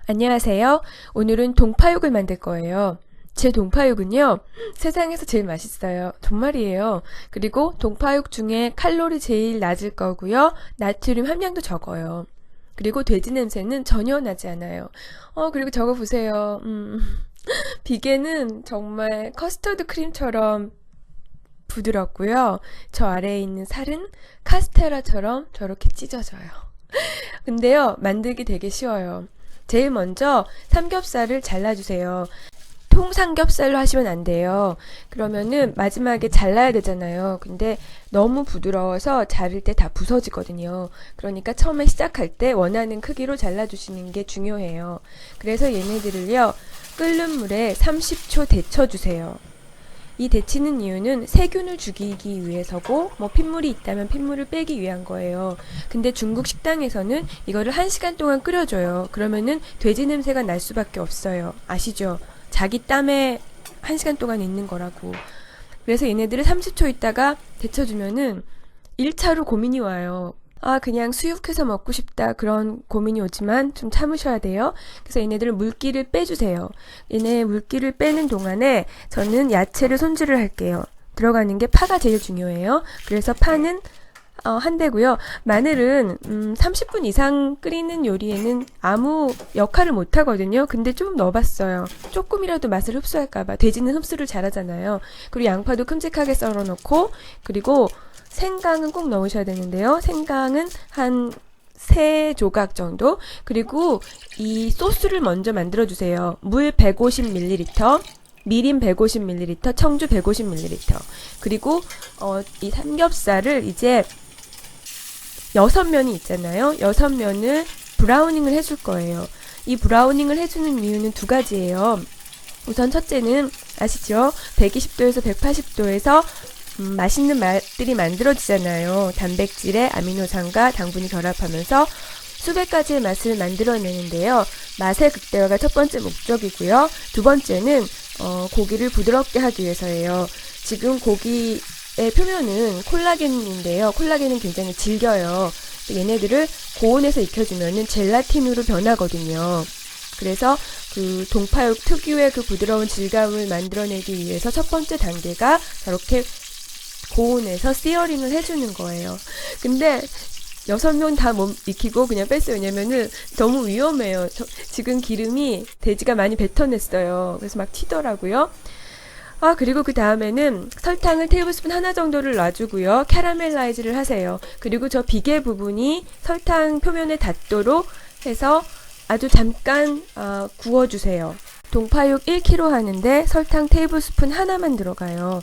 안녕하세요. 오늘은 동파육을 만들 거예요. 제 동파육은요, 세상에서 제일 맛있어요. 정말이에요. 그리고 동파육 중에 칼로리 제일 낮을 거고요. 나트륨 함량도 적어요. 그리고 돼지 냄새는 전혀 나지 않아요. 그리고 저거 보세요. 비계는 정말 커스터드 크림처럼 부드럽고요. 저 아래에 있는 살은 카스테라처럼 저렇게 찢어져요. 근데요, 만들기 되게 쉬워요. 제일 먼저 삼겹살을 잘라주세요. 통삼겹살로 하시면 안 돼요. 그러면은 마지막에 잘라야 되잖아요. 근데 너무 부드러워서 자를 때 다 부서지거든요. 그러니까 처음에 시작할 때 원하는 크기로 잘라주시는 게 중요해요. 그래서 얘네들을요, 끓는 물에 30초 데쳐주세요. 이 데치는 이유는 세균을 죽이기 위해서고 뭐 핏물이 있다면 핏물을 빼기 위한 거예요. 근데 중국 식당에서는 이거를 1시간 동안 끓여줘요. 그러면은 돼지 냄새가 날 수밖에 없어요. 아시죠? 자기 땀에 1시간 동안 있는 거라고. 그래서 얘네들을 30초 있다가 데쳐주면은 1차로 고민이 와요. 그냥 수육해서 먹고 싶다. 그런 고민이 오지만 좀 참으셔야 돼요. 그래서 얘네들은 물기를 빼주세요. 얘네 물기를 빼는 동안에 저는 야채를 손질을 할게요. 들어가는 게 파가 제일 중요해요. 그래서 파는 한 대고요. 마늘은 30분 이상 끓이는 요리에는 아무 역할을 못 하거든요. 근데 좀 넣어봤어요. 조금이라도 맛을 흡수할까봐. 돼지는 흡수를 잘하잖아요. 그리고 양파도 큼직하게 썰어놓고, 그리고 생강은 꼭 넣으셔야 되는데요. 생강은 한 3조각 정도. 그리고 이 소스를 먼저 만들어주세요. 물 150ml, 미림 150ml, 청주 150ml. 그리고 이 삼겹살을 이제 6면이 있잖아요. 6면을 브라우닝을 해줄 거예요. 이 브라우닝을 해주는 이유는 2가지예요. 우선 첫째는 아시죠? 120도에서 180도에서 맛있는 맛들이 만들어지잖아요. 단백질에 아미노산과 당분이 결합하면서 수백 가지의 맛을 만들어내는데요. 맛의 극대화가 첫 번째 목적이고요. 두 번째는 고기를 부드럽게 하기 위해서예요. 지금 고기의 표면은 콜라겐인데요. 콜라겐은 굉장히 질겨요. 얘네들을 고온에서 익혀주면 젤라틴으로 변하거든요. 그래서 그 동파육 특유의 그 부드러운 질감을 만들어내기 위해서 첫 번째 단계가 저렇게 고온에서 시어링을 해주는 거예요. 근데 6명 다 못 익히고 그냥 뺐어요. 왜냐면은 너무 위험해요. 지금 기름이 돼지가 많이 뱉어냈어요. 그래서 막 튀더라고요. 그리고 그 다음에는 설탕을 테이블스푼 하나 정도를 놔주고요. 캐러멜라이즈를 하세요. 그리고 저 비계 부분이 설탕 표면에 닿도록 해서 아주 잠깐 구워주세요. 동파육 1kg 하는데 설탕 테이블스푼 하나만 들어가요.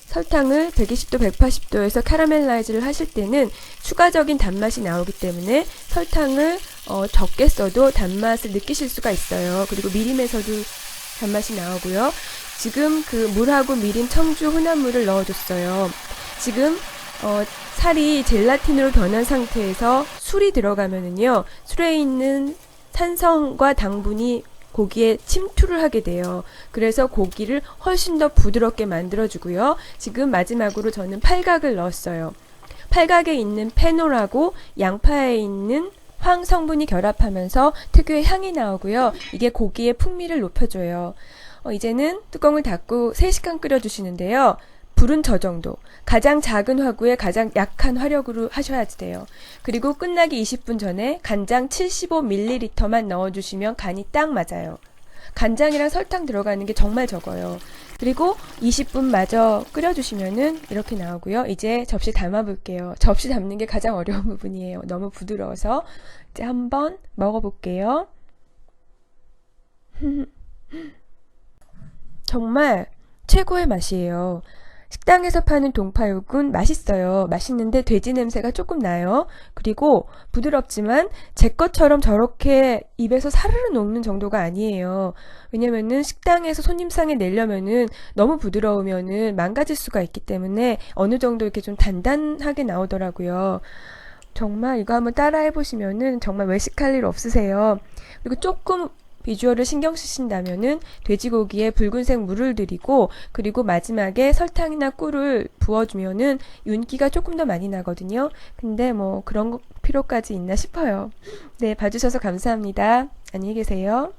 설탕을 120도, 180도에서 캐러멜라이즈를 하실 때는 추가적인 단맛이 나오기 때문에 설탕을 적게 써도 단맛을 느끼실 수가 있어요. 그리고 미림에서도 단맛이 나오고요. 지금 그 물하고 미림, 청주, 혼합물을 넣어줬어요. 지금 살이 젤라틴으로 변한 상태에서 술이 들어가면은요, 술에 있는 산성과 당분이 고기에 침투를 하게 돼요. 그래서 고기를 훨씬 더 부드럽게 만들어주고요. 지금 마지막으로 저는 팔각을 넣었어요. 팔각에 있는 페놀하고 양파에 있는 황 성분이 결합하면서 특유의 향이 나오고요. 이게 고기의 풍미를 높여줘요. 이제는 뚜껑을 닫고 3시간 끓여주시는데요. 불은 저 정도. 가장 작은 화구에 가장 약한 화력으로 하셔야 돼요. 그리고 끝나기 20분 전에 간장 75ml만 넣어주시면 간이 딱 맞아요. 간장이랑 설탕 들어가는 게 정말 적어요. 그리고 20분 마저 끓여주시면은 이렇게 나오고요. 이제 접시 담아볼게요. 접시 담는 게 가장 어려운 부분이에요. 너무 부드러워서. 이제 한번 먹어볼게요. 정말 최고의 맛이에요. 식당에서 파는 동파육은 맛있어요. 맛있는데 돼지 냄새가 조금 나요. 그리고 부드럽지만 제 것처럼 저렇게 입에서 사르르 녹는 정도가 아니에요. 왜냐면은 식당에서 손님상에 내려면은 너무 부드러우면은 망가질 수가 있기 때문에 어느 정도 이렇게 좀 단단하게 나오더라고요. 정말 이거 한번 따라 해보시면은 정말 외식할 일 없으세요. 그리고 조금 비주얼을 신경 쓰신다면은 돼지고기에 붉은색 물을 들이고, 그리고 마지막에 설탕이나 꿀을 부어주면은 윤기가 조금 더 많이 나거든요. 근데 뭐 그런 필요까지 있나 싶어요. 네, 봐주셔서 감사합니다. 안녕히 계세요.